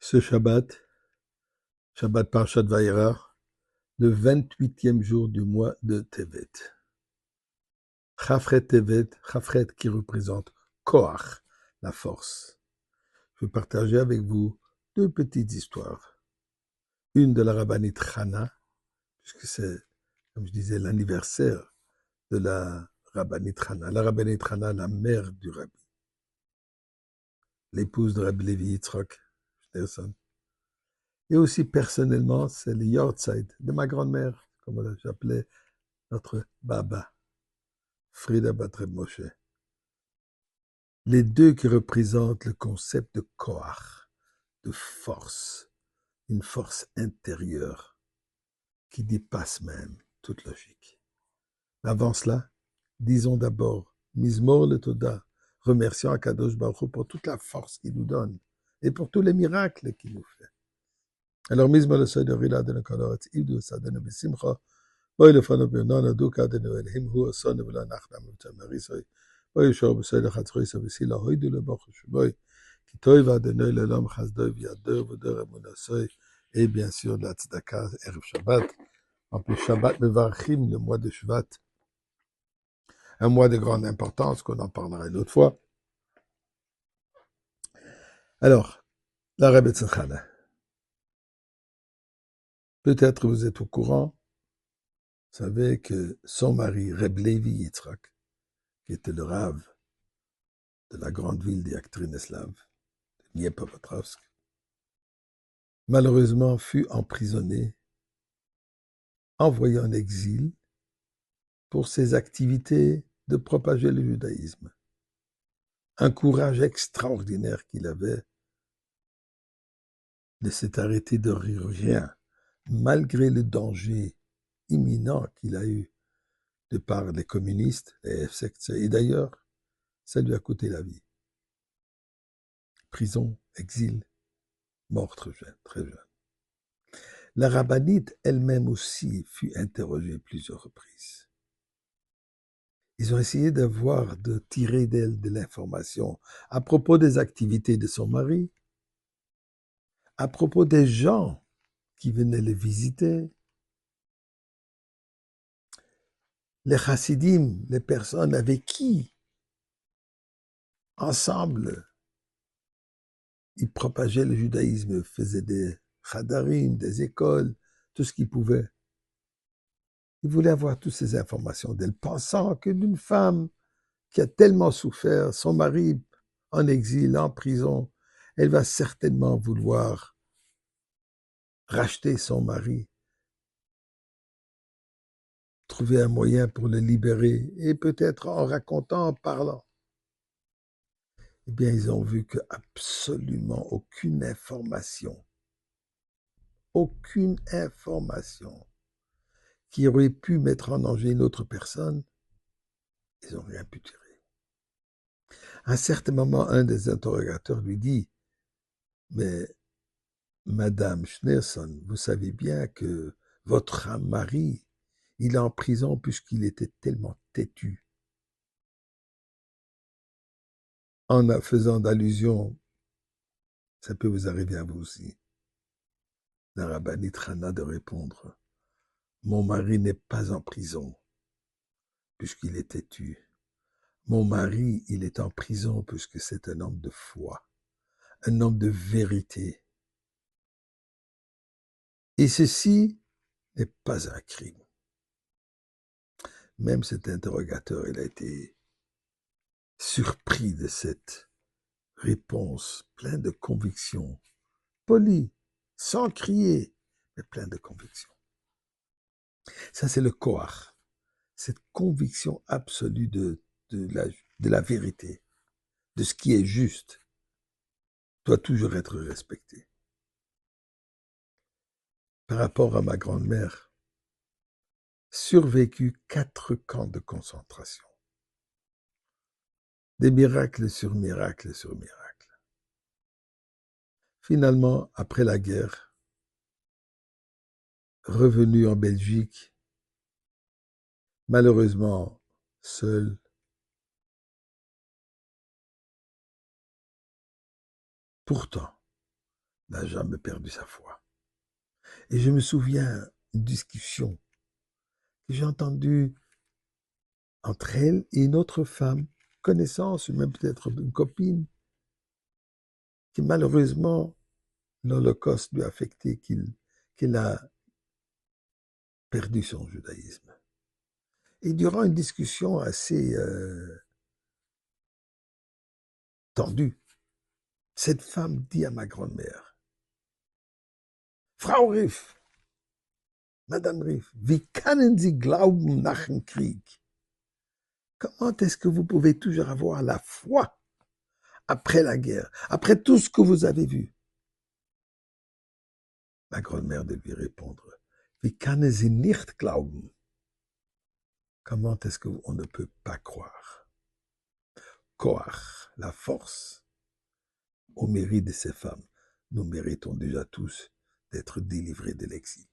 Ce Shabbat Parashat Vayera, le 28e jour du mois de Tevet. Chafret Tevet, Chafret qui représente Koach, la force. Je vais partager avec vous deux petites histoires. Une de la rabbinite Chana, puisque c'est, comme je disais, l'anniversaire de la rabbinite Chana. La rabbinite Chana, la mère du rabbi, l'épouse de Rabbi Levi Yitzchak Schneerson. Et aussi, personnellement, c'est le Yortzeit de ma grand-mère, comme j'appelais notre Baba, Frida Bat-Reb Moshe. Les deux qui représentent le concept de Koach, de force, une force intérieure qui dépasse même toute logique. Avant cela, disons d'abord, Mizmor le Toda, remercions Akadosh Baruch Hu pour toute la force qu'il nous donne et pour tous les miracles qu'il nous fait. Alors, Mizmor le Seigneur, il a donné Kolorat, Idu Sadene Besimcha, Boy le Fano Bernana, Duka de Noël, Him Hu Son of la Nachdam Marisoi, Boy Shor Besel Khatrois Besila, Hoidu le Bach Shboy, Kitoy va de Noël l'homme Khasdoy Viader, Voder Amunasoy, et bien sûr la Tzedaka, Erev Shabbat, en plus Shabbat Mevarchim, le mois de Shvat, un mois de grande importance qu'on en parlera une autre fois. Alors, la Rebbe Tzachana. Peut-être vous êtes au courant, vous savez que son mari, Reb Levi Yitzchak, qui était le Rav de la grande ville d'Yekaterinslav, de Dniepropetrovsk, malheureusement fut emprisonné, envoyé en exil pour ses activités de propager le judaïsme. Un courage extraordinaire qu'il avait de s'être arrêté de rien, malgré le danger imminent qu'il a eu de par les communistes, les FCC, et d'ailleurs, ça lui a coûté la vie. Prison, exil, mort très jeune. La rabbinite elle-même aussi fut interrogée plusieurs reprises. Ils ont essayé de tirer d'elle de l'information à propos des activités de son mari, à propos des gens qui venaient les visiter, les chassidim, les personnes avec qui, ensemble, ils propageaient le judaïsme, faisaient des chadarim, des écoles, tout ce qu'ils pouvaient. Ils voulaient avoir toutes ces informations d'elle, pensant que d'une femme qui a tellement souffert, son mari en exil, en prison, elle va certainement vouloir racheter son mari, trouver un moyen pour le libérer, et peut-être en racontant, en parlant. Eh bien, ils ont vu que absolument aucune information qui aurait pu mettre en danger une autre personne, ils n'ont rien pu tirer. À un certain moment, un des interrogateurs lui dit, mais Madame Schneerson, vous savez bien que votre mari, il est en prison puisqu'il était tellement têtu. En faisant d'allusion, ça peut vous arriver à vous aussi. La rabbinite Chana de répondre, mon mari n'est pas en prison puisqu'il est têtu. Mon mari, il est en prison puisque c'est un homme de foi, un homme de vérité. Et ceci n'est pas un crime. Même cet interrogateur, il a été surpris de cette réponse, pleine de conviction, polie, sans crier, mais pleine de conviction. Ça, c'est le koach, cette conviction absolue de la vérité, de ce qui est juste, doit toujours être respecté. Par rapport à ma grand-mère, survécu 4 camps de concentration. Des miracles sur miracles sur miracles. Finalement, après la guerre, revenu en Belgique, malheureusement seul, pourtant, n'a jamais perdu sa foi. Et je me souviens d'une discussion que j'ai entendue entre elle et une autre femme, connaissance, ou même peut-être une copine, qui malheureusement, l'Holocauste lui a affecté, qu'il a perdu son judaïsme. Et durant une discussion assez tendue, cette femme dit à ma grand-mère, Frau Riff, Madame Riff, wie können Sie glauben nach dem Krieg? Comment est-ce que vous pouvez toujours avoir la foi après la guerre, après tout ce que vous avez vu? Ma grand-mère de lui répondre, Wie können Sie nicht glauben? Comment est-ce qu'on ne peut pas croire? Koach, la force, au mérite de ces femmes. Nous méritons déjà tous d'être délivrés de l'exil.